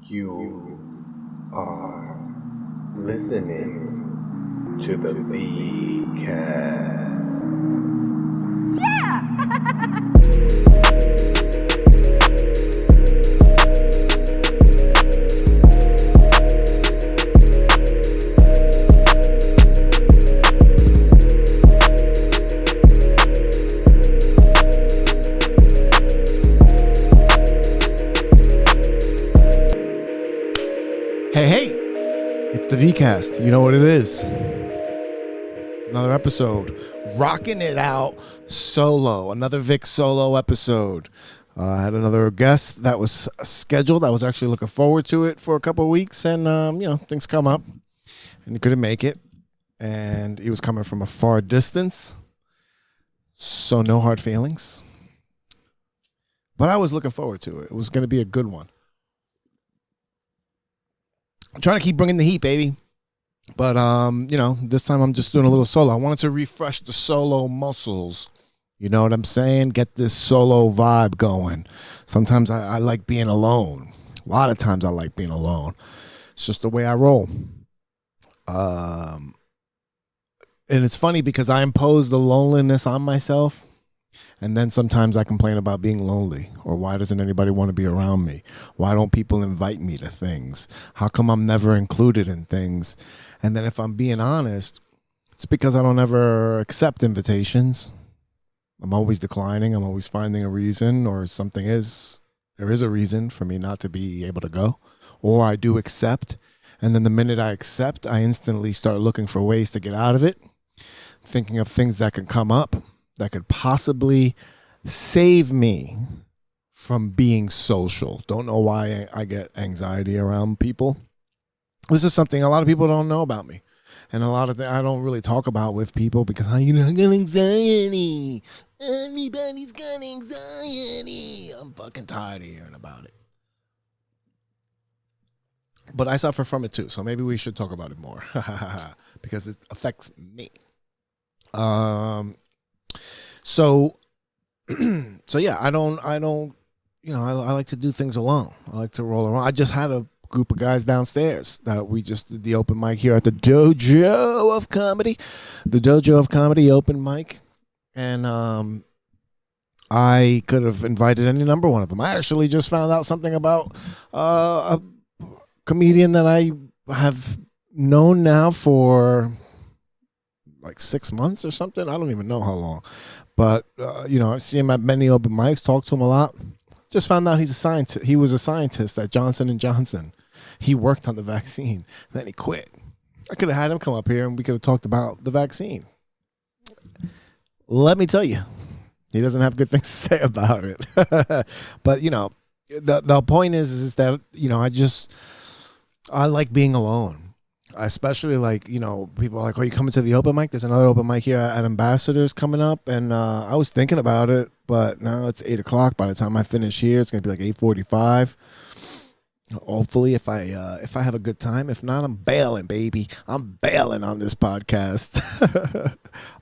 You are listening to the VCast. Hey, it's the VCast. You know what it is. Another episode. Rocking it out solo. Another Vic Solo episode. I had another guest that was scheduled. I was actually looking forward to it for a couple of weeks, and things come up, and he couldn't make it. And he was coming from a far distance, so no hard feelings. But I was looking forward to it. It was going to be a good one. I'm trying to keep bringing the heat, baby. But, this time I'm just doing a little solo. I wanted to refresh the solo muscles. You know what I'm saying? Get this solo vibe going. Sometimes I like being alone. A lot of times I like being alone. It's just the way I roll. And it's funny because I impose the loneliness on myself. And then sometimes I complain about being lonely, or why doesn't anybody want to be around me? Why don't people invite me to things? How come I'm never included in things? And then if I'm being honest, it's because I don't ever accept invitations. I'm always declining. I'm always finding a reason, or there is a reason for me not to be able to go, or I do accept. And then the minute I accept, I instantly start looking for ways to get out of it, thinking of things that can come up that could possibly save me from being social. Don't know why I get anxiety around people. This is something a lot of people don't know about me. And a lot of things I don't really talk about with people because I got anxiety. Everybody's got anxiety. I'm fucking tired of hearing about it. But I suffer from it too, so maybe we should talk about it more. Because it affects me. So yeah, I like to do things alone. I like to roll around. I just had a group of guys downstairs that we just did the open mic here at the Dojo of Comedy. The Dojo of Comedy open mic. And I could have invited any number one of them. I actually just found out something about a comedian that I have known now for like 6 months or something. I don't even know how long. But, I see him at many open mics, talk to him a lot. Just found out he's a scientist. He was a scientist at Johnson & Johnson. He worked on the vaccine. Then he quit. I could have had him come up here and we could have talked about the vaccine. Let me tell you, he doesn't have good things to say about it. But, the point is that, I like being alone. Especially people are like, oh, you coming to the open mic? There's another open mic here at Ambassadors coming up. And I was thinking about it, but now it's 8 o'clock. By the time I finish here, it's going to be like 8:45. Hopefully, if I have a good time. If not, I'm bailing, baby. I'm bailing on this podcast.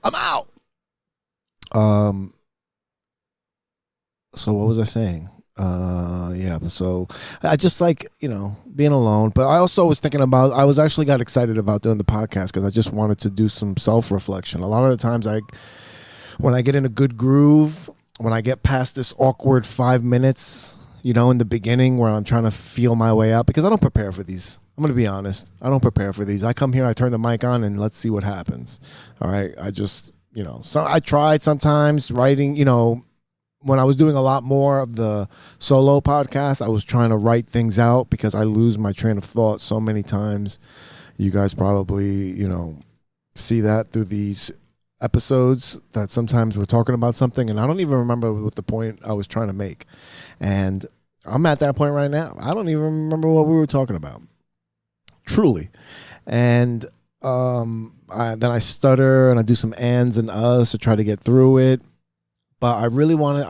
I'm out. So what was I saying? So I just like, being alone, but I also was thinking about, I got excited about doing the podcast because I just wanted to do some self-reflection. A lot of the times when I get in a good groove, when I get past this awkward 5 minutes, in the beginning where I'm trying to feel my way out, because I don't prepare for these. I'm going to be honest. I don't prepare for these. I come here, I turn the mic on, and let's see what happens. All right. I just, so I tried sometimes writing, when I was doing a lot more of the solo podcast, I was trying to write things out because I lose my train of thought so many times. You guys probably, see that through these episodes that sometimes we're talking about something and I don't even remember what the point I was trying to make. And I'm at that point right now. I don't even remember what we were talking about. Truly. And then I stutter and I do some ands and uhs to try to get through it. But I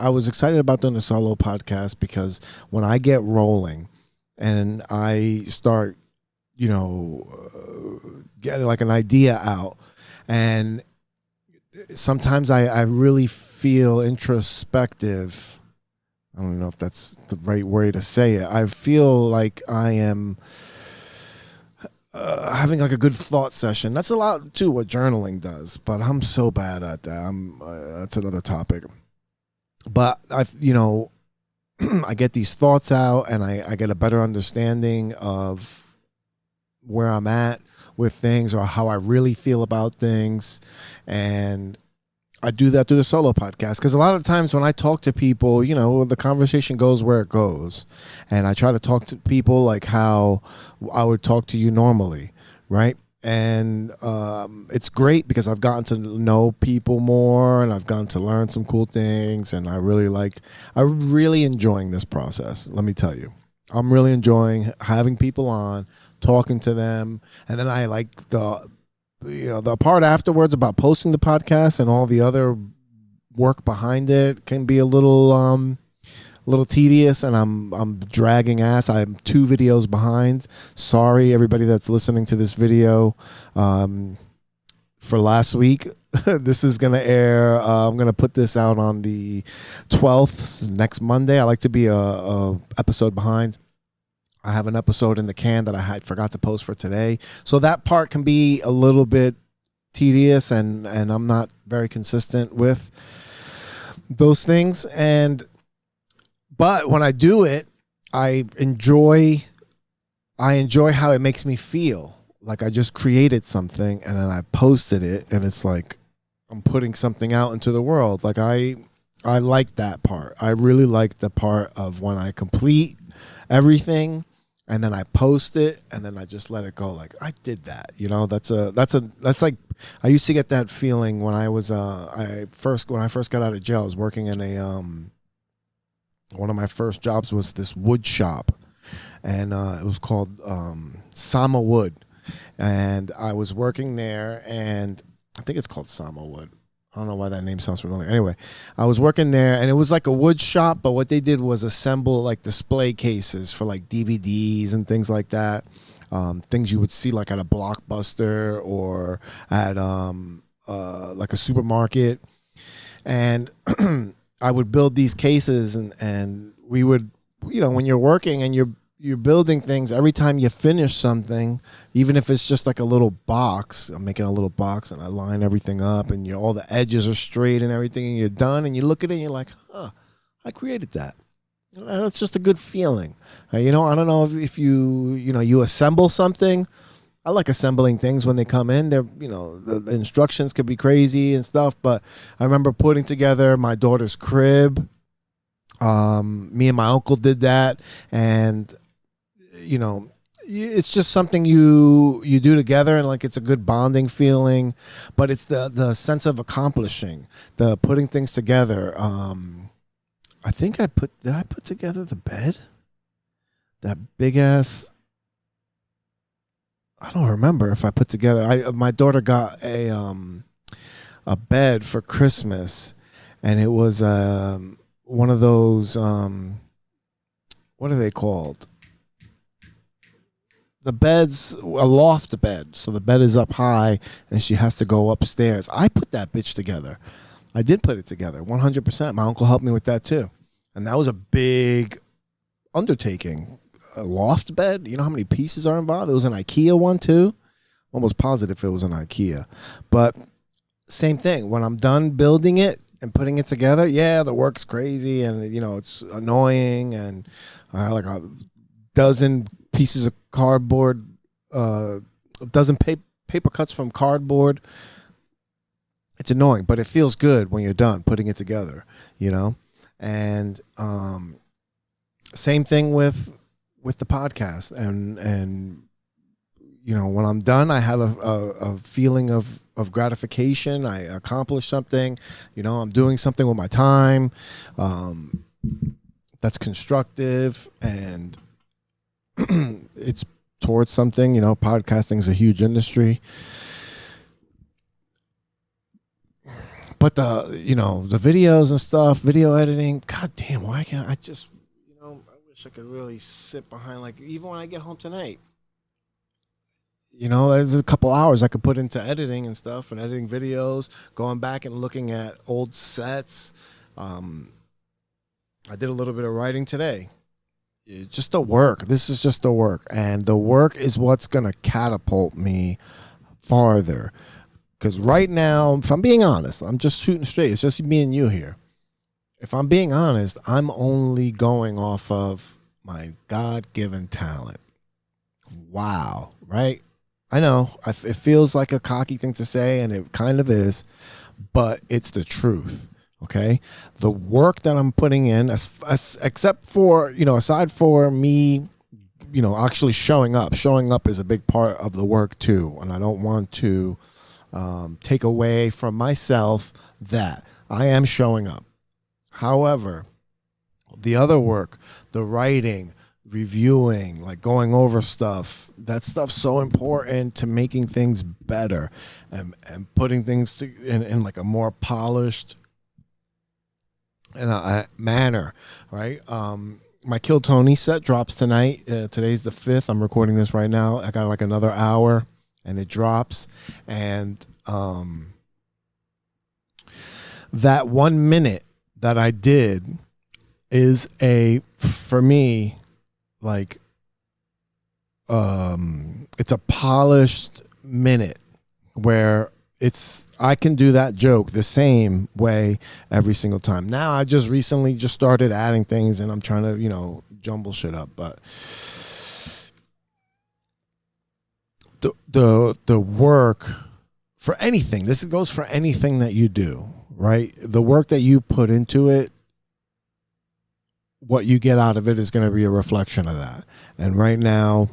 was excited about doing a solo podcast because when I get rolling and I start, getting like an idea out, and sometimes I really feel introspective I don't know if that's the right way to say it. I feel like I am having like a good thought session. That's a lot too what journaling does, but I'm so bad at that. That's another topic. But I get these thoughts out, and I get a better understanding of where I'm at with things, or how I really feel about things. And I do that through the solo podcast, because a lot of times when I talk to people, the conversation goes where it goes. And I try to talk to people like how I would talk to you normally, right? And it's great because I've gotten to know people more, and I've gotten to learn some cool things. And I'm really enjoying this process. Let me tell you, I'm really enjoying having people on, talking to them. And then I like the part afterwards about posting the podcast, and all the other work behind it can be a little tedious, and I'm dragging ass. I'm 2 videos behind. Sorry, everybody that's listening to this video for last week. This is going to air. I'm going to put this out on the 12th, next Monday. I like to be a episode behind. I have an episode in the can that I forgot to post for today. So that part can be a little bit tedious, and I'm not very consistent with those things. But when I do it, I enjoy how it makes me feel. Like I just created something, and then I posted it, and it's like I'm putting something out into the world. Like I like that part. I really like the part of when I complete everything, and then I post it, and then I just let it go. Like I did that, that's like, I used to get that feeling when I was, when I first got out of jail. I was working in one of my first jobs was this wood shop, and it was called Sama Wood. And I was working there, and I think it's called Sama Wood. I don't know why that name sounds familiar. Anyway, I was working there, and it was like a wood shop, but what they did was assemble like display cases for like DVDs and things like that. Things you would see like at a Blockbuster or at like a supermarket. And I would build these cases, and we would, when you're working and you're building things, every time you finish something, even if it's just like a little box, I'm making a little box, and I line everything up, and all the edges are straight and everything, and you're done, and you look at it and you're like, I created that. That's just a good feeling. I don't know if you assemble something. I like assembling things when they come in. They're, the instructions could be crazy and stuff, but I remember putting together my daughter's crib. Me and my uncle did that, and it's just something you do together, and like it's a good bonding feeling. But it's the sense of accomplishing, the putting things together. I think did I put together the bed? That big ass. I don't remember if I put together. My daughter got a bed for Christmas, and it was one of those what are they called? The bed's a loft bed, so the bed is up high, and she has to go upstairs. I put that bitch together. I did put it together, 100%. My uncle helped me with that too, and that was a big undertaking. A loft bed, you know how many pieces are involved? It was an IKEA one too. Almost positive it was an IKEA. But same thing. When I'm done building it and putting it together, yeah, the work's crazy, and it's annoying, and I like a dozen pieces of cardboard, a dozen paper cuts from cardboard. It's annoying, but it feels good when you're done putting it together, And same thing with the podcast, and when I'm done, I have a feeling of gratification. I accomplished something. I'm doing something with my time that's constructive, and it's towards something. Podcasting is a huge industry, but the videos and stuff, video editing, god damn, why can't I just I could really sit behind, like, even when I get home tonight, there's a couple hours I could put into editing and stuff, and editing videos, going back and looking at old sets. I did a little bit of writing today. Just the work. This is just the work. And the work is what's going to catapult me farther. Because right now, if I'm being honest, I'm just shooting straight. It's just me and you here. If I'm being honest, I'm only going off of my God-given talent. Wow, right? I know it feels like a cocky thing to say, and it kind of is, but it's the truth. Okay, the work that I'm putting in, except for, aside for me, actually showing up is a big part of the work too, and I don't want to take away from myself that I am showing up. However, the other work, the writing, reviewing, like going over stuff, that stuff's so important to making things better and putting things in like a more polished manner, right? My Kill Tony set drops tonight. Today's the 5th. I'm recording this right now. I got like another hour and it drops. And that 1 minute that I did is for me, like, it's a polished minute where I can do that joke the same way every single time. Now I just recently started adding things and I'm trying to, jumble shit up, but the work for anything, this goes for anything that you do, right? The work that you put into it, what you get out of it is going to be a reflection of that. And right now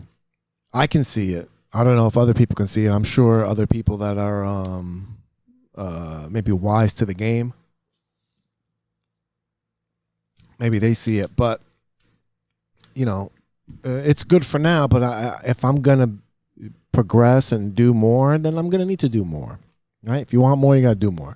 I can see it. I don't know if other people can see it. I'm sure other people that are maybe wise to the game, maybe they see it. But, it's good for now. But if I'm going to progress and do more, then I'm going to need to do more. Right? If you want more, you got to do more.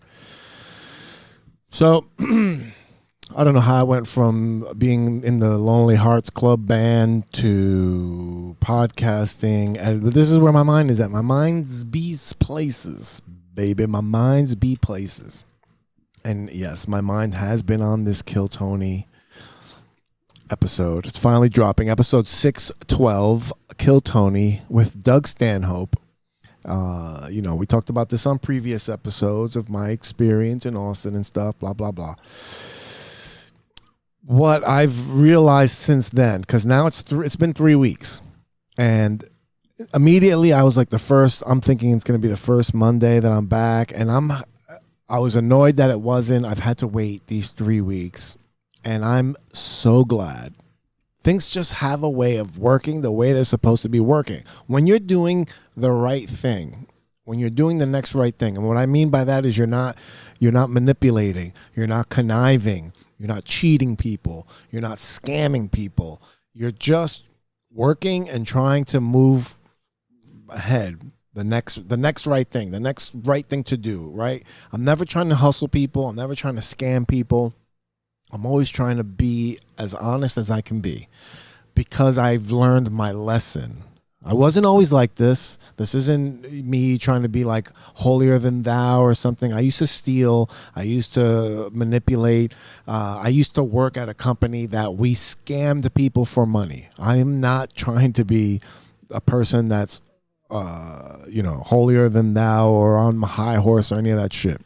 So I don't know how I went from being in the Lonely Hearts Club band to podcasting. But this is where my mind is at. My mind's be places, baby. My mind's be places. And yes, my mind has been on this Kill Tony episode. It's finally dropping. Episode 612, Kill Tony with Doug Stanhope. We talked about this on previous episodes of my experience in Austin and stuff, blah, blah, blah. What I've realized since then, because now it's been 3 weeks, and immediately I was like I'm thinking it's going to be the first Monday that I'm back, and I was annoyed that it wasn't. I've had to wait these 3 weeks, and I'm so glad. Things just have a way of working the way they're supposed to be working. When you're doing the right thing, when you're doing the next right thing, and what I mean by that is you're not manipulating, you're not conniving, you're not cheating people, you're not scamming people. You're just working and trying to move ahead. The next right thing, the next right thing to do, right? I'm never trying to hustle people. I'm never trying to scam people. I'm always trying to be as honest as I can be because I've learned my lesson. I wasn't always like this. This isn't me trying to be like holier than thou or something. I used to steal. I used to manipulate. I used to work at a company that we scammed people for money. I am not trying to be a person that's, holier than thou or on my high horse or any of that shit.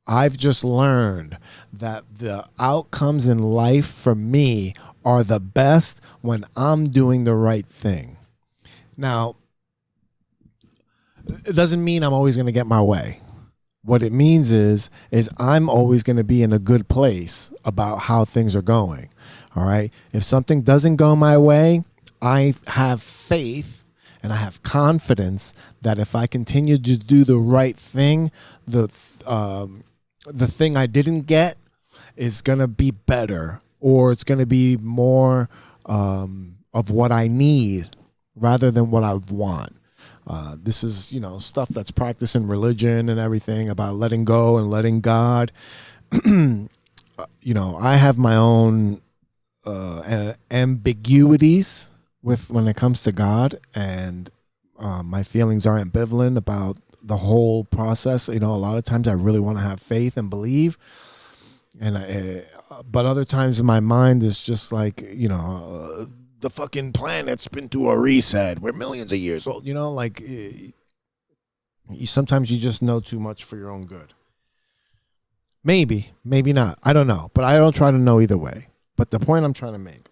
I've just learned that the outcomes in life for me are the best when I'm doing the right thing. Now, it doesn't mean I'm always going to get my way. What it means is I'm always going to be in a good place about how things are going. All right. If something doesn't go my way, I have faith and I have confidence that if I continue to do the right thing, the thing I didn't get is going to be better, or it's going to be more of what I need rather than what I want. This is, stuff that's practiced in religion and everything about letting go and letting God. I have my own ambiguities when it comes to God, and my feelings are ambivalent about the whole process. A lot of times I really want to have faith and believe, and but other times in my mind is just like, the fucking planet's been through a reset. We're millions of years old. Like sometimes you just know too much for your own good. Maybe not. I don't know. But I don't try to know either way. But the point I'm trying to make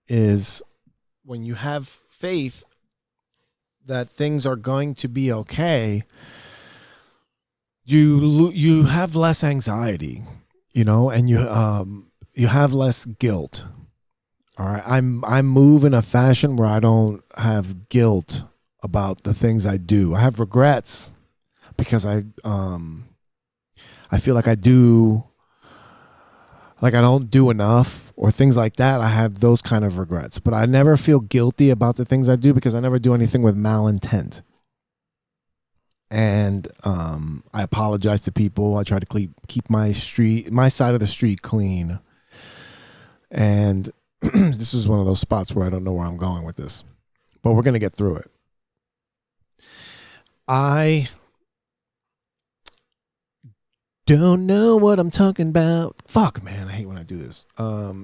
is when you have faith that things are going to be okay, you have less anxiety, and you have less guilt. All right, I move in a fashion where I don't have guilt about the things I do. I have regrets because I feel like I don't do enough or things like that. I have those kind of regrets, but I never feel guilty about the things I do because I never do anything with malintent. And I apologize to people. I try to keep my side of the street clean. And this is one of those spots where I don't know where I'm going with this, but we're going to get through it. I don't know what I'm talking about. Fuck, man. I hate when I do this. We're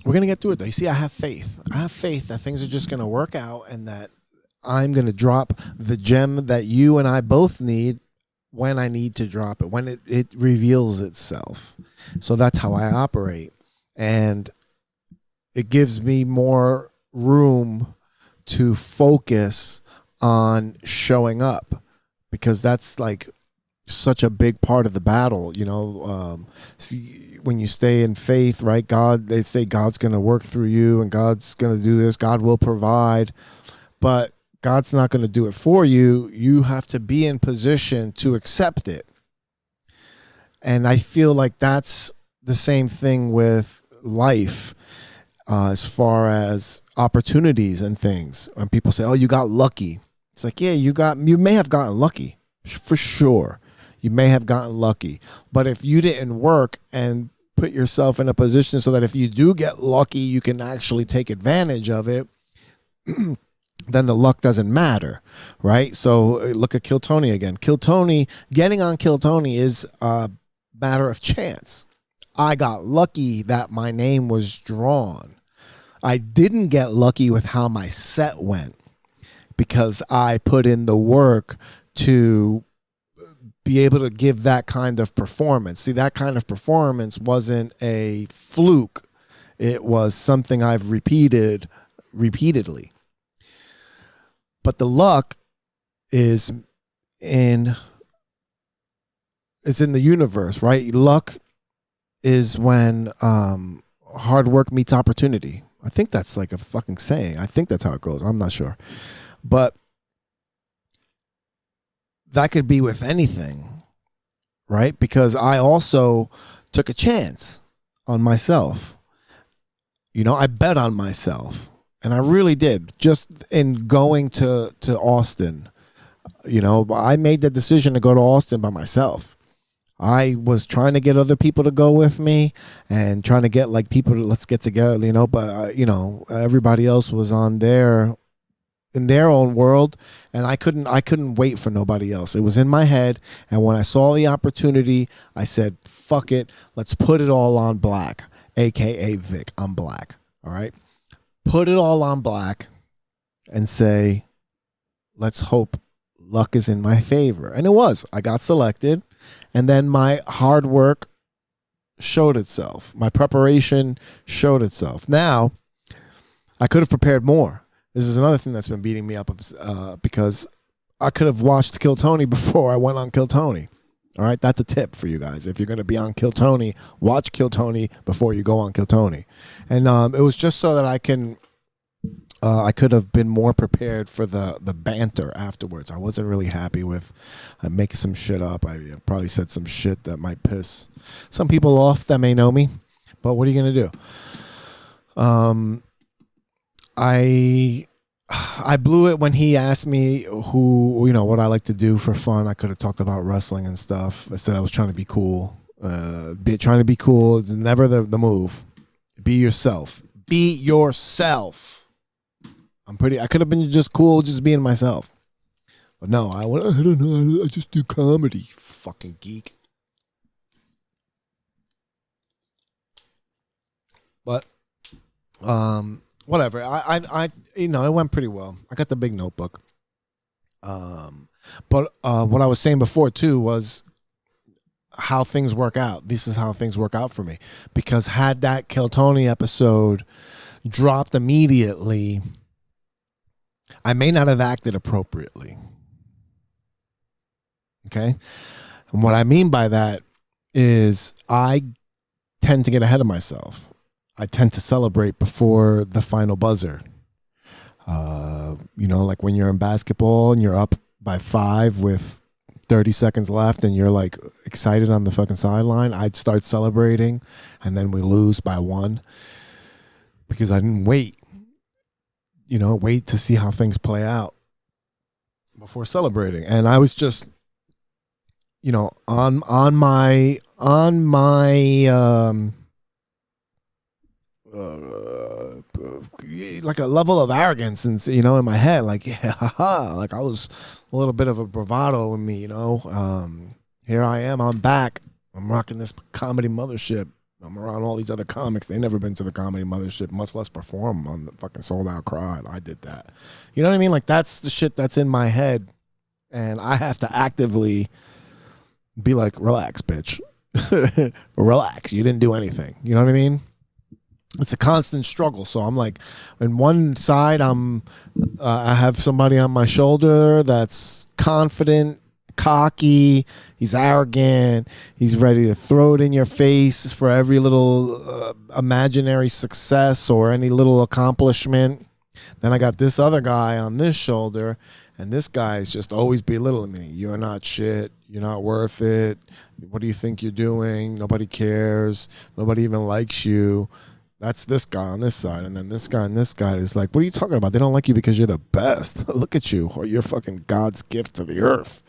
going to get through it, though. You see, I have faith. I have faith that things are just going to work out and that I'm going to drop the gem that you and I both need when I need to drop it, when it reveals itself. So that's how I operate. And it gives me more room to focus on showing up because that's like such a big part of the battle, see, when you stay in faith, right? They say God's going to work through you and God's going to do this. God will provide, but God's not going to do it for you. You have to be in position to accept it. And I feel like that's the same thing with life as far as opportunities and things. When people say, oh, you got lucky. It's like, yeah, you may have gotten lucky for sure. You may have gotten lucky. But if you didn't work and put yourself in a position so that if you do get lucky, you can actually take advantage of it, then the luck doesn't matter, right? So look at Kill Tony again. Getting on Kill Tony is a matter of chance. I got lucky that my name was drawn. I didn't get lucky with how my set went because I put in the work to be able to give that kind of performance. See, that kind of performance wasn't a fluke. It was something I've repeated repeatedly. But the luck is in the universe, right? Luck is when hard work meets opportunity. I think that's like a fucking saying. I think that's how it goes. I'm not sure. But that could be with anything, right? Because I also took a chance on myself. I bet on myself. And I really did. Just in going to Austin, I made the decision to go to Austin by myself. I was trying to get other people to go with me and trying to get like people to let's get together, but everybody else was in their own world and I couldn't wait for nobody else. It was in my head. And when I saw the opportunity, I said, fuck it. Let's put it all on black, AKA Vic. I'm black. All right. Put it all on black and say, let's hope luck is in my favor. And it was. I got selected. And then my hard work showed itself. My preparation showed itself. Now, I could have prepared more. This is another thing that's been beating me up because I could have watched Kill Tony before I went on Kill Tony. All right, that's a tip for you guys. If you're going to be on Kill Tony, watch Kill Tony before you go on Kill Tony. And it was just so that I could have been more prepared for the banter afterwards. I wasn't really happy with making some shit up. I probably said some shit that might piss some people off that may know me. But what are you going to do? I blew it when he asked me what I like to do for fun. I could have talked about wrestling and stuff. I said I was trying to be cool. Trying to be cool is never the move. Be yourself. Be yourself. I could have been just cool, just being myself. But no, I don't know. I just do comedy. Fucking geek. But whatever. I it went pretty well. I got the big notebook. But what I was saying before too was how things work out. This is how things work out for me. Because had that Kill Tony episode dropped immediately, I may not have acted appropriately. Okay? And what I mean by that is I tend to get ahead of myself. I tend to celebrate before the final buzzer. Like when you're in basketball and you're up by 5 with 30 seconds left and you're like excited on the fucking sideline, I'd start celebrating and then we lose by 1 because I didn't wait to see how things play out before celebrating. And I was just, on my like a level of arrogance and in my head, like, yeah, haha, like I was a little bit of a bravado in me, here I am, I'm back, I'm rocking this comedy mothership, I'm around all these other comics, they never been to the comedy mothership, much less perform on the fucking Sold Out Crowd. I did that, you know what I mean? Like that's the shit that's in my head, and I have to actively be like, relax, bitch. Relax, you didn't do anything, you know what I mean? It's a constant struggle. So I'm like, on one side, I have somebody on my shoulder that's confident, cocky, he's arrogant, he's ready to throw it in your face for every little imaginary success or any little accomplishment. Then I got this other guy on this shoulder, and this guy is just always belittling me. You're not shit. You're not worth it. What do you think you're doing? Nobody cares. Nobody even likes you. That's this guy on this side. And then this guy and this guy is like, what are you talking about? They don't like you because you're the best. Look at you. Or you're fucking God's gift to the earth.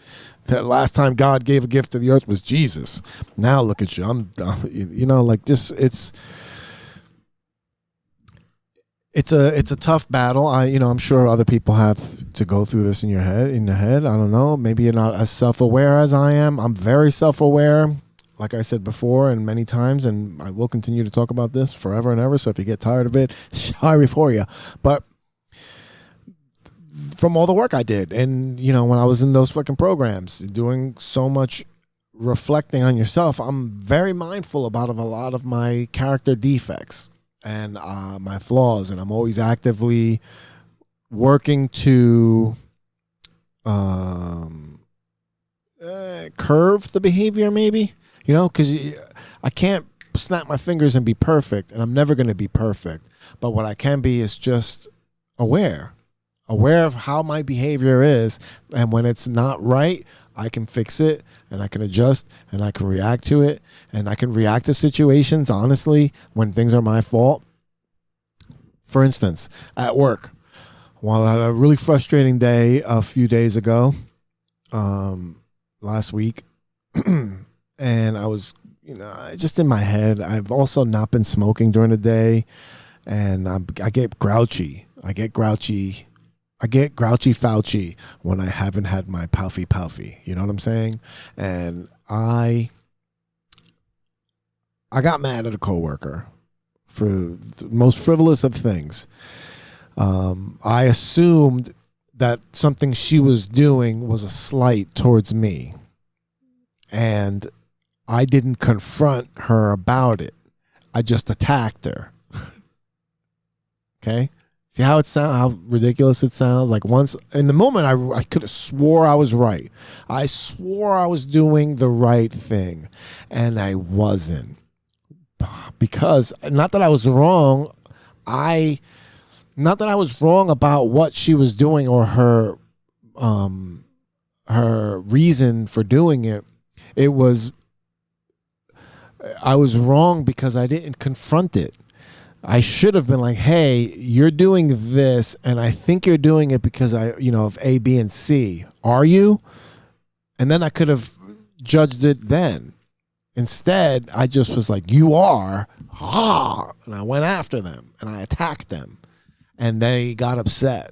That last time God gave a gift to the earth was Jesus. Now look at you. I'm done. Like just it's a tough battle. I'm sure other people have to go through this in your head. I don't know. Maybe you're not as self-aware as I am. I'm very self-aware. Like I said before and many times, and I will continue to talk about this forever and ever, so if you get tired of it, sorry for you. But from all the work I did, and, when I was in those fucking programs, doing so much reflecting on yourself, I'm very mindful about a lot of my character defects and my flaws, and I'm always actively working to curve the behavior, maybe. Because I can't snap my fingers and be perfect, and I'm never going to be perfect. But what I can be is just aware of how my behavior is. And when it's not right, I can fix it, and I can adjust, and I can react to it. And I can react to situations, honestly, when things are my fault. For instance, at work, while I had a really frustrating day a few days ago, last week, and I was, just in my head. I've also not been smoking during the day, and I get grouchy. I get grouchy Fauci when I haven't had my palfy. You know what I'm saying? And I got mad at a coworker for the most frivolous of things. I assumed that something she was doing was a slight towards me, and I didn't confront her about it. I just attacked her. Okay? See how it sounds, how ridiculous it sounds? Like once, in the moment, I could have swore I was right. I swore I was doing the right thing, and I wasn't. Because, not that I was wrong, not that I was wrong about what she was doing or her reason for doing it. I was wrong because I didn't confront it. I should have been like, hey, you're doing this, and I think you're doing it because of A, B, and C. Are you? And then I could have judged it then. Instead, I just was like, you are. And I went after them, and I attacked them. And they got upset.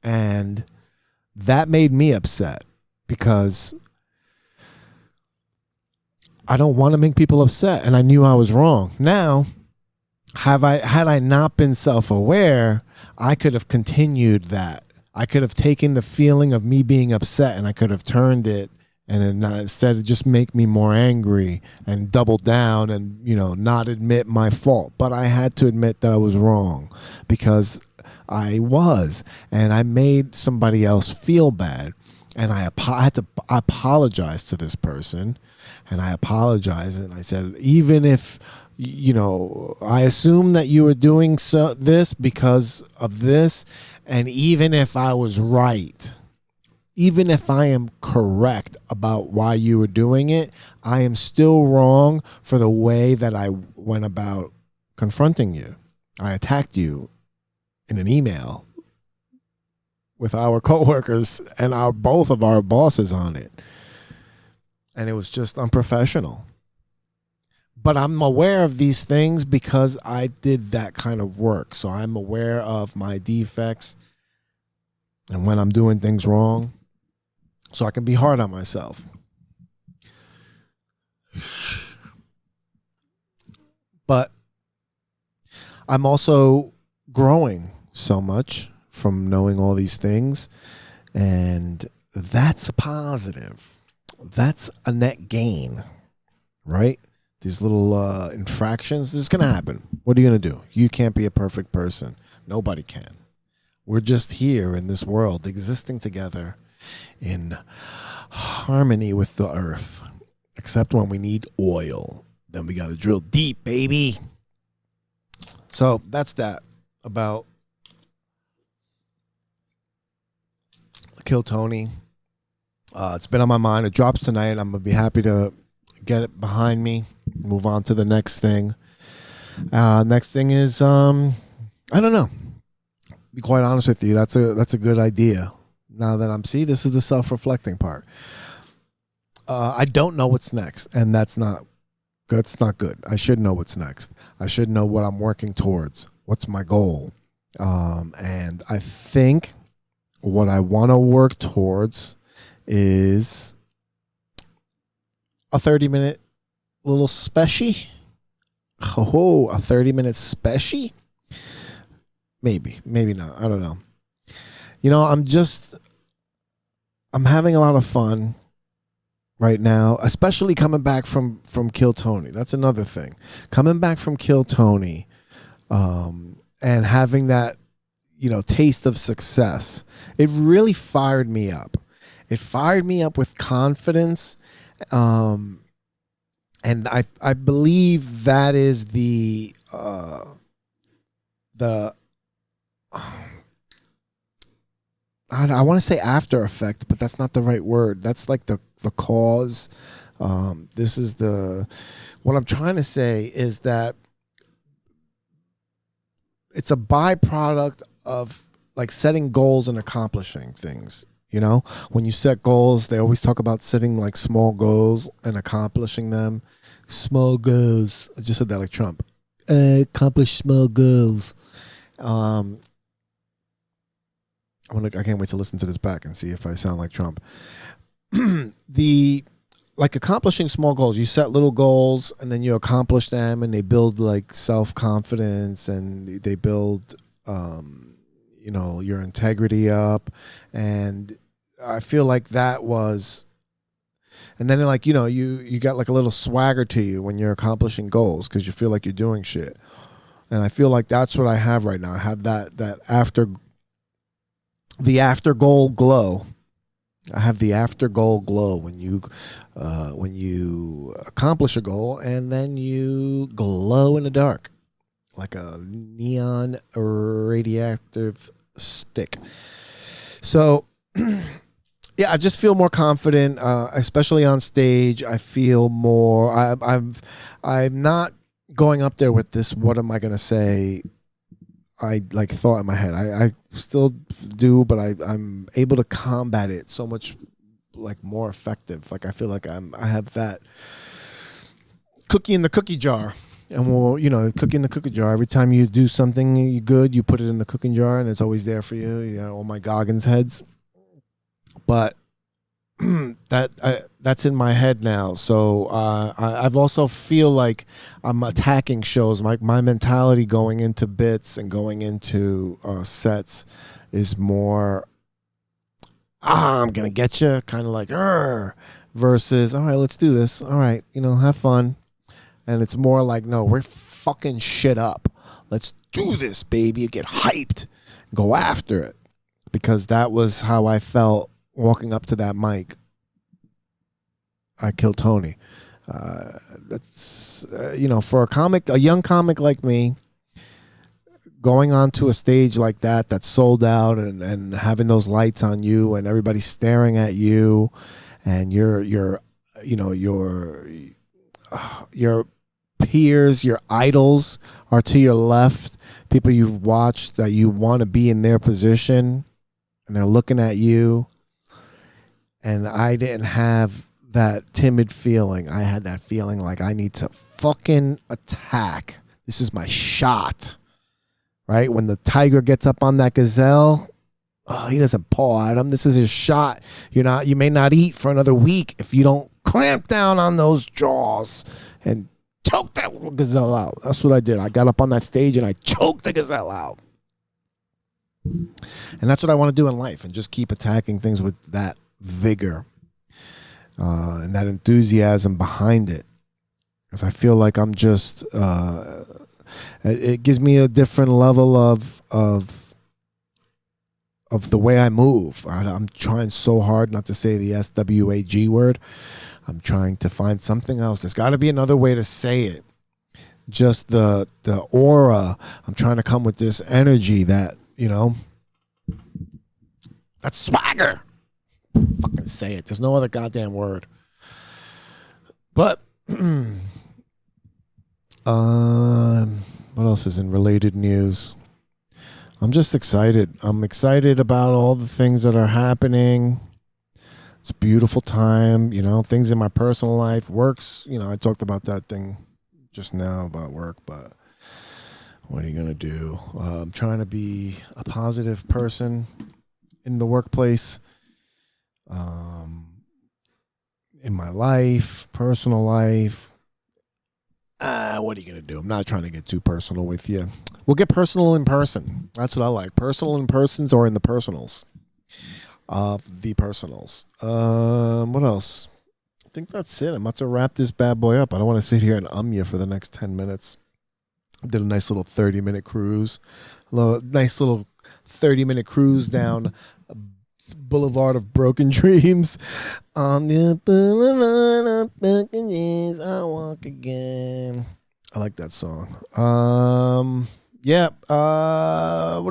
And that made me upset because I don't want to make people upset, and I knew I was wrong. Now, had I not been self-aware, I could have continued that. I could have taken the feeling of me being upset and I could have turned it, and then instead of just make me more angry and double down and, not admit my fault. But I had to admit that I was wrong, because I was, and I made somebody else feel bad. And I had to apologize to this person, and I apologized, and I said, even if, I assume that you were doing this because of this, and even if I was right, even if I am correct about why you were doing it, I am still wrong for the way that I went about confronting you. I attacked you in an email with our coworkers and both of our bosses on it. And it was just unprofessional. But I'm aware of these things because I did that kind of work. So I'm aware of my defects and when I'm doing things wrong, so I can be hard on myself. But I'm also growing so much from knowing all these things, and that's a positive. That's a net gain, right? These little infractions, this is going to happen. What are you going to do? You can't be a perfect person. Nobody can. We're just here in this world, existing together in harmony with the earth, except when we need oil. Then we got to drill deep, baby. So that's that about Kill Tony. It's been on my mind. It drops tonight. I'm going to be happy to get it behind me, move on to the next thing. Next thing is, I don't know. Be quite honest with you. That's a good idea. Now that this is the self-reflecting part. I don't know what's next, and that's not good. I should know what's next. I should know what I'm working towards. What's my goal? And I think what I want to work towards is a 30-minute little special. Oh, a 30-minute special? Maybe not. I don't know. I'm having a lot of fun right now, especially coming back from Kill Tony. That's another thing. Coming back from Kill Tony, and having that, taste of success. It really fired me up. It fired me up with confidence. And I believe that is the I want to say after effect, but that's not the right word. That's like the cause. This is what I'm trying to say is that it's a byproduct of like setting goals and accomplishing things. When you set goals, they always talk about setting like small goals and accomplishing them. Small goals. I just said that like Trump. Accomplish small goals. I can't wait to listen to this back and see if I sound like Trump. Accomplishing small goals. You set little goals and then you accomplish them, and they build like self-confidence, and they build, your integrity up. And I feel like that was, and then you got like a little swagger to you when you're accomplishing goals because you feel like you're doing shit. And I feel like that's what I have right now. I have that after goal glow. I have the after goal glow when you accomplish a goal and then you glow in the dark like a neon radioactive stick. So yeah, I just feel more confident, especially on stage. I feel more. I'm not going up there with this. What am I going to say? I like thought in my head. I still do, but I'm able to combat it so much like more effective. Like I feel like I have that cookie in the cookie jar, and cookie in the cookie jar. Every time you do something good, you put it in the cooking jar, and it's always there for you. All my Goggins heads. But that's in my head now. So I've also feel like I'm attacking shows. My mentality going into bits and going into sets is more, I'm gonna get you, kind of like, versus, all right, let's do this. All right, have fun. And it's more like, no, we're fucking shit up. Let's do this, baby. Get hyped, go after it, because that was how I felt walking up to that mic. I Killed Tony. That's for a young comic like me, going onto a stage like that's sold out, and having those lights on you and everybody staring at you, and your peers, your idols are to your left, people you've watched that you want to be in their position, and they're looking at you. And I didn't have that timid feeling. I had that feeling like I need to fucking attack. This is my shot. Right? When the tiger gets up on that gazelle, he doesn't paw at him. This is his shot. You may not eat for another week if you don't clamp down on those jaws and choke that little gazelle out. That's what I did. I got up on that stage and I choked the gazelle out. And that's what I want to do in life, and just keep attacking things with that vigor and that enthusiasm behind it. Because I feel like I'm just, it gives me a different level of the way I move. I'm trying so hard not to say the SWAG word. I'm trying to find something else. There's got to be another way to say it. Just the aura. I'm trying to come with this energy that, that's swagger. Fucking say it. There's no other goddamn word. But what else is in related news? I'm just excited. I'm excited about all the things that are happening. It's a beautiful time, things in my personal life. Works, I talked about that thing just now about work, but what are you going to do? I'm trying to be a positive person in the workplace, in my life, personal life. What are you going to do? I'm not trying to get too personal with you. We'll get personal in person. That's what I like. Personal in persons or in the personals. The personals. What else? I think that's it. I'm about to wrap this bad boy up. I don't want to sit here and you for the next 10 minutes. Did a nice little 30-minute cruise. Nice little 30-minute cruise down Boulevard of Broken Dreams. On the Boulevard of Broken Dreams, I walk again. I like that song. What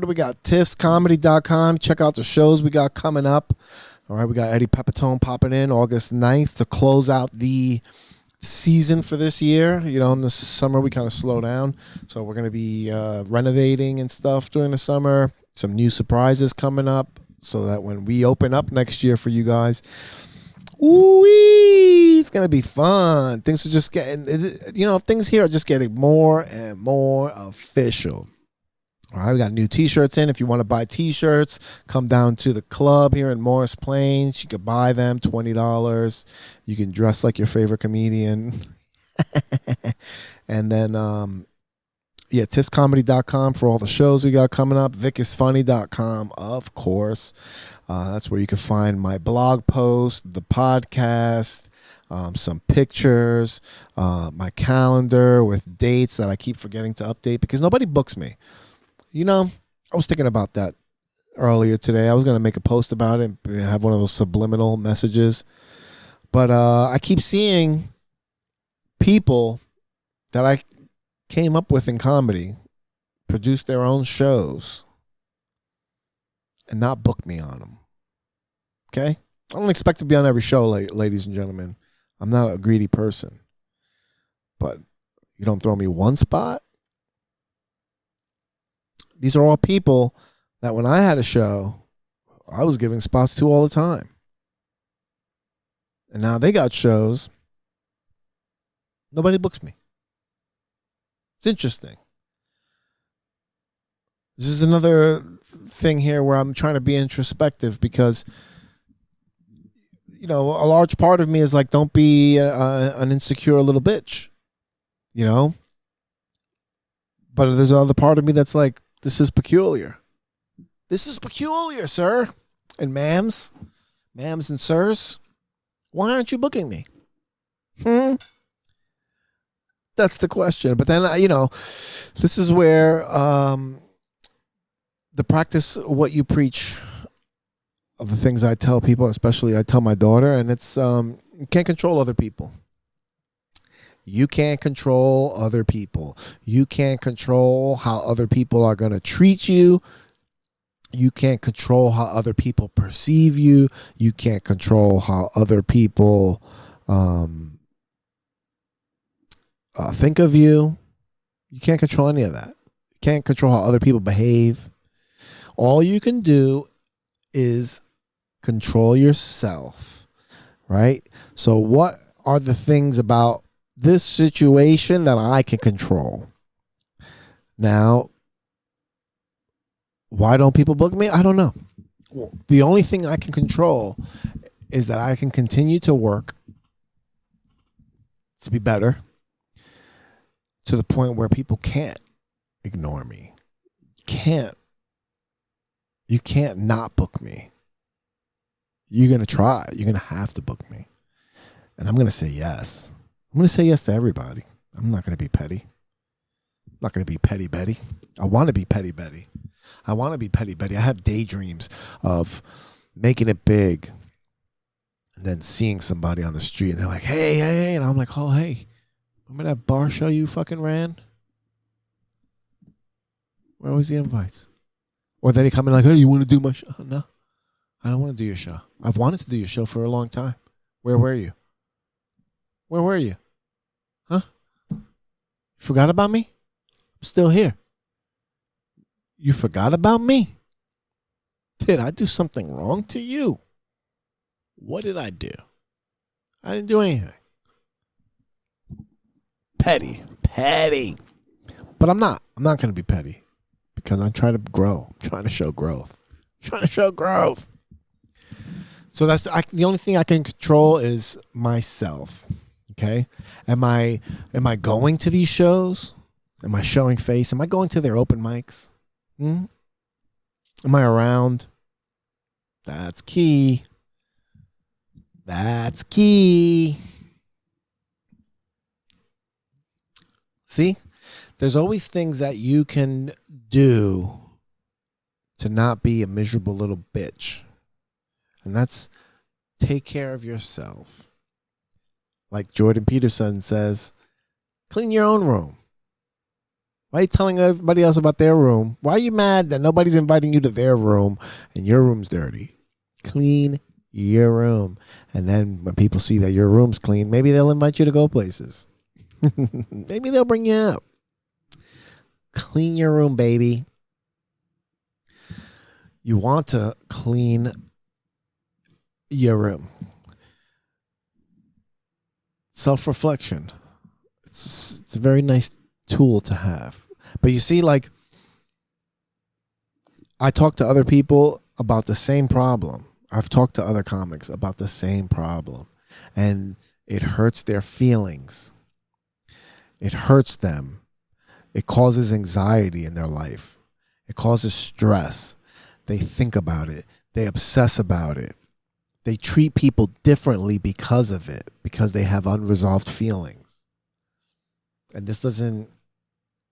do we got? TiffsComedy.com. Check out the shows we got coming up. All right, we got Eddie Pepitone popping in August 9th to close out the season for this year. In the summer we kind of slow down, so we're going to be renovating and stuff during the summer. Some new surprises coming up, so that when we open up next year for you guys, it's going to be fun. Things are just getting, things here are just getting more and more official. All right, we got new T-shirts in. If you want to buy T-shirts, come down to the club here in Morris Plains. You can buy them, $20. You can dress like your favorite comedian. And then, TiffsComedy.com for all the shows we got coming up. VicIsFunny.com, of course. That's where you can find my blog post, the podcast, some pictures, my calendar with dates that I keep forgetting to update because nobody books me. I was thinking about that earlier today. I was going to make a post about it and have one of those subliminal messages. But I keep seeing people that I came up with in comedy produce their own shows and not book me on them. Okay? I don't expect to be on every show, ladies and gentlemen. I'm not a greedy person. But you don't throw me one spot? These are all people that when I had a show, I was giving spots to all the time. And now they got shows. Nobody books me. It's interesting. This is another thing here where I'm trying to be introspective because, a large part of me is like, don't be an insecure little bitch, But there's another part of me that's like, this is peculiar. This is peculiar, sir. And ma'ams and sirs, why aren't you booking me? That's the question. But then, this is where the practice what you preach of the things I tell people, especially I tell my daughter, and it's you can't control other people. You can't control other people. You can't control how other people are going to treat you. You can't control how other people perceive you. You can't control how other people think of you. You can't control any of that. You can't control how other people behave. All you can do is control yourself, right? So what are the things about this situation that I can control? Now, why don't people book me? I don't know. Well, the only thing I can control is that I can continue to work to be better to the point where people can't ignore me. You can't not book me. You're going to try. You're going to have to book me. And I'm going to say yes. I'm going to say yes to everybody. I'm not going to be petty. I'm not going to be petty Betty. I want to be petty Betty. I want to be petty Betty. I have daydreams of making it big and then seeing somebody on the street and they're like, hey. And I'm like, oh, hey, remember that bar show you fucking ran? Where was the invites? Or then they come in like, hey, you want to do my show? No, I don't want to do your show. I've wanted to do your show for a long time. Where were you? Where were you? Huh? Forgot about me? I'm still here. You forgot about me? Did I do something wrong to you? What did I do? I didn't do anything. Petty. But I'm not going to be petty because I'm trying to grow. I'm trying to show growth. So that's the only thing I can control is myself. Okay? Am I going to these shows? Am I showing face? Am I going to their open mics? Am I around? That's key. See? There's always things that you can do to not be a miserable little bitch. And that's take care of yourself. Like Jordan Peterson says, clean your own room. Why are you telling everybody else about their room? Why are you mad that nobody's inviting you to their room and your room's dirty? Clean your room. And then when people see that your room's clean, maybe they'll invite you to go places. Maybe they'll bring you out. Clean your room, baby. You want to clean your room. Self-reflection. It's a very nice tool to have. But you see, like, I talk to other people about the same problem. I've talked to other comics about the same problem. And it hurts their feelings. It hurts them. It causes anxiety in their life. It causes stress. They think about it. They obsess about it. They treat people differently because of it, because they have unresolved feelings. And this doesn't,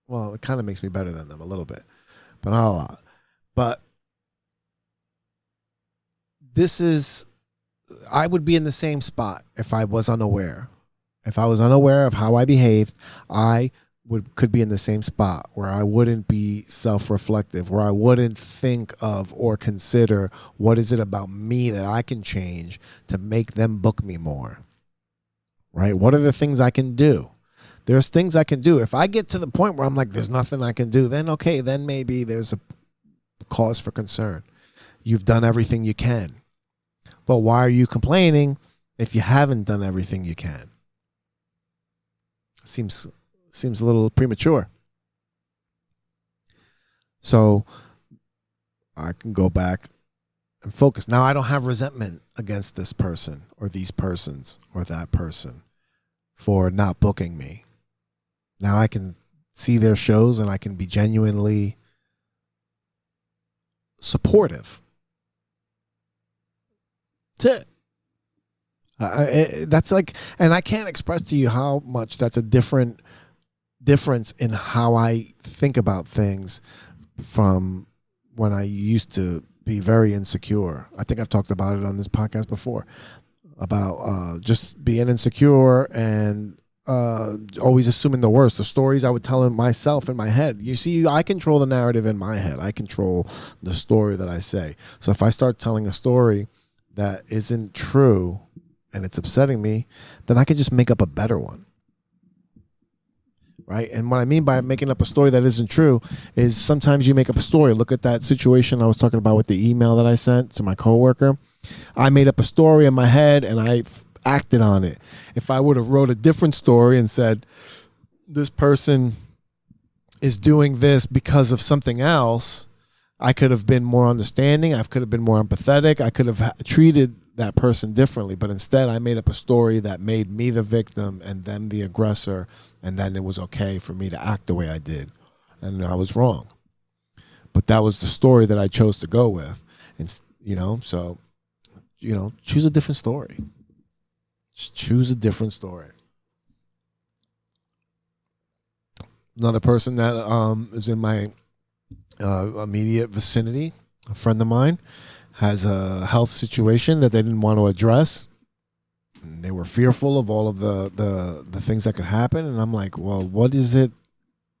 well, it kind of makes me better than them a little bit, but not a lot. But this is, I would be in the same spot if I was unaware. If I was unaware of how I behaved, I could be in the same spot where I wouldn't be self-reflective, where I wouldn't think of or consider what is it about me that I can change to make them book me more, right? What are the things I can do? There's things I can do. If I get to the point where I'm like, there's nothing I can do, then okay, then maybe there's a cause for concern. You've done everything you can. But why are you complaining if you haven't done everything you can? Seems a little premature. So I can go back and focus. Now I don't have resentment against this person or these persons or that person for not booking me. Now I can see their shows and I can be genuinely supportive. That's it. That's like, and I can't express to you how much that's a difference in how I think about things from when I used to be very insecure. I think I've talked about it on this podcast before about just being insecure and always assuming the worst. The stories I would tell myself in my head. You see, I control the narrative in my head. I control the story that I say. So if I start telling a story that isn't true and it's upsetting me, then I can just make up a better one. Right? And what I mean by making up a story that isn't true is sometimes you make up a story. Look at that situation I was talking about with the email that I sent to my coworker. I made up a story in my head and I acted on it. If I would have wrote a different story and said, this person is doing this because of something else, I could have been more understanding. I could have been more empathetic. I could have treated that person differently. But instead, I made up a story that made me the victim and them the aggressor. And then it was okay for me to act the way I did. And I was wrong. But that was the story that I chose to go with. And, so, choose a different story. Just choose a different story. Another person that is in my immediate vicinity, a friend of mine, has a health situation that they didn't want to address. And they were fearful of all of the things that could happen. And I'm like, well, what's going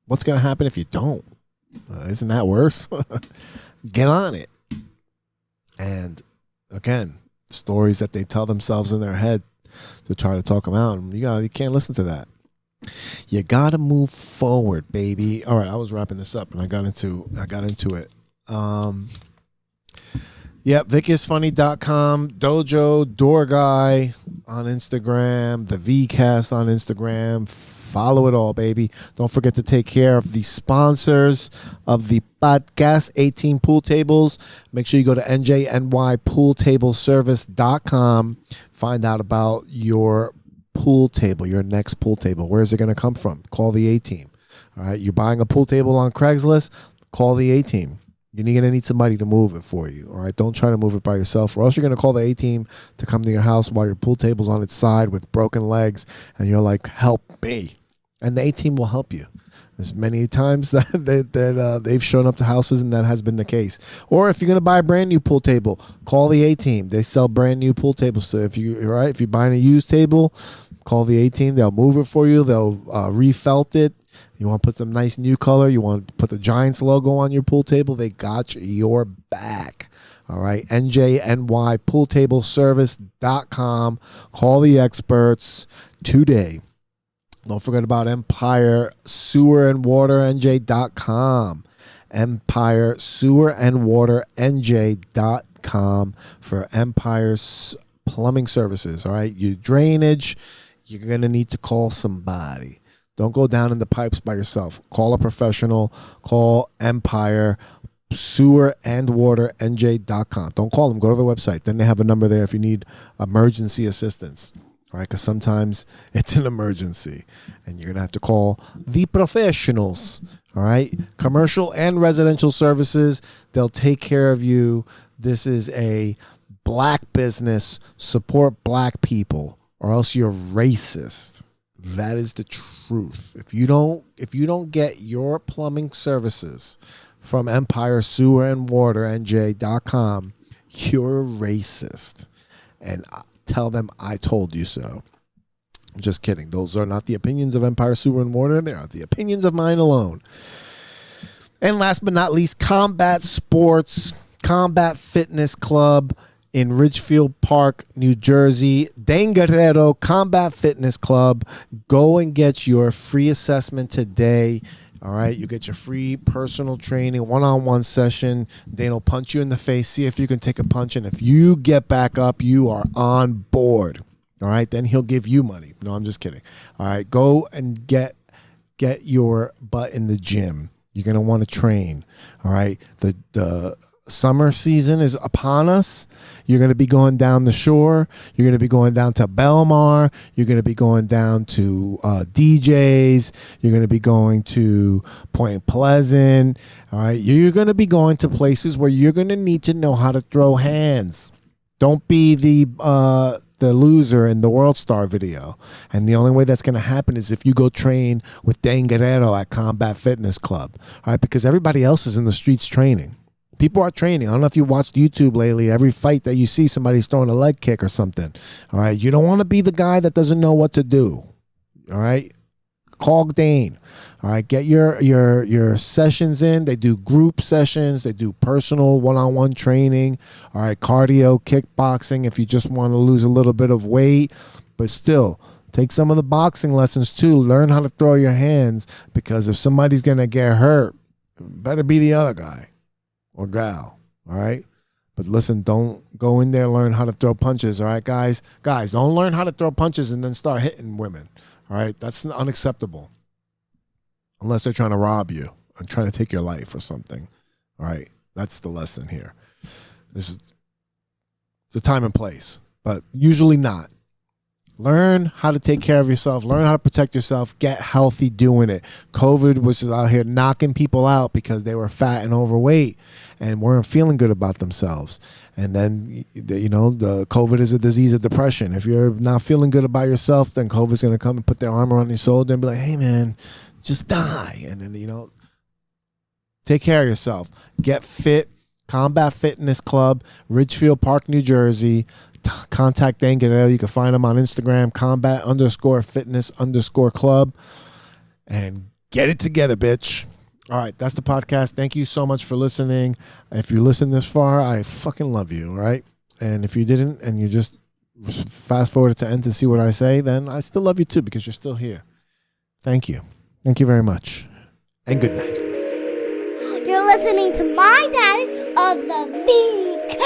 to happen if you don't? Isn't that worse? Get on it. And again, stories that they tell themselves in their head to try to talk them out. You can't listen to that. You got to move forward, baby. All right, I was wrapping this up and I got into it. VicIsFunny.com, Dojo, Door Guy on Instagram, the VCast on Instagram. Follow it all, baby. Don't forget to take care of the sponsors of the podcast, 18 Pool Tables. Make sure you go to njnypooltableservice.com. Find out about your pool table, your next pool table. Where's it going to come from? Call the A-Team. All right, you're buying a pool table on Craigslist, call the A-Team. You're going to need somebody to move it for you. All right, don't try to move it by yourself, or else you're going to call the A-Team to come to your house while your pool table's on its side with broken legs, and you're like, help me. And the A-Team will help you. There's many times that they've shown up to houses and that has been the case. Or if you're going to buy a brand new pool table, call the A-Team. They sell brand new pool tables. So if you're buying a used table, call the A-Team. They'll move it for you. They'll refelt it. You want to put some nice new color. You want to put the Giants logo on your pool table. They got your back. All right. njnypooltableservice.com. Call the experts today. Don't forget about Empire Sewer and Water NJ.com. Empire Sewer and Water NJ.com for Empire's plumbing services. All right. Your drainage, you're going to need to call somebody. Don't go down in the pipes by yourself. Call a professional. Call Empire Sewer and Water NJ.com. Don't call them. Go to the website. Then they have a number there if you need emergency assistance. All right, because sometimes it's an emergency and you're going to have to call the professionals. All right, commercial and residential services, they'll take care of you. This is a black business. Support black people or else you're racist. That is the truth. If you don't get your plumbing services from Empire Sewer and Water NJ.com, you're racist. And tell them I told you so. I'm just kidding. Those are not the opinions of Empire Sewer and Water. They are the opinions of mine alone. And last but not least, Combat Sports, Combat Fitness Club in Ridgefield Park, New Jersey. Dangarero Combat Fitness Club. Go and get your free assessment today. All right, you get your free personal training, one-on-one session. Dane will punch you in the face, see if you can take a punch, and if you get back up, you are on board. All right, then he'll give you money. No, I'm just kidding. All right, go and get your butt in the gym. You're gonna want to train. All right, the summer season is upon us. You're going to be going down the shore. You're going to be going down to Belmar. You're going to be going down to DJs. You're going to be going to Point Pleasant. All right. You're going to be going to places where you're going to need to know how to throw hands. Don't be the loser in the World Star video. And the only way that's going to happen is if you go train with Dan Guerrero at Combat Fitness Club. All right. Because everybody else is in the streets training. People are training. I don't know if you watched YouTube lately. Every fight that you see, somebody's throwing a leg kick or something. All right. You don't want to be the guy that doesn't know what to do. All right. Call Dane. All right. Get your sessions in. They do group sessions. They do personal one-on-one training. All right. Cardio, kickboxing if you just want to lose a little bit of weight. But still, take some of the boxing lessons too. Learn how to throw your hands, because if somebody's going to get hurt, it better be the other guy or gal, all right? But listen, don't go in there and learn how to throw punches, all right, guys? Guys, don't learn how to throw punches and then start hitting women, all right? That's unacceptable unless they're trying to rob you and trying to take your life or something, all right? That's the lesson here. This is the time and place, but usually not. Learn how to take care of yourself. Learn how to protect yourself. Get healthy doing it. COVID was out here knocking people out because they were fat and overweight and weren't feeling good about themselves. And then, the COVID is a disease of depression. If you're not feeling good about yourself, then COVID's going to come and put their arm around your shoulder and be like, hey, man, just die. And then, take care of yourself. Get fit. Combat Fitness Club, Ridgefield Park, New Jersey. Contact Dan Guerrero. You can find him on Instagram, combat_fitness_club. And get it together, bitch. All right, that's the podcast. Thank you so much for listening. If you listened this far, I fucking love you, all right? And if you didn't and you just fast forward to end to see what I say, then I still love you too, because you're still here. Thank you. Thank you very much. And good night. You're listening to my dad of the Vic.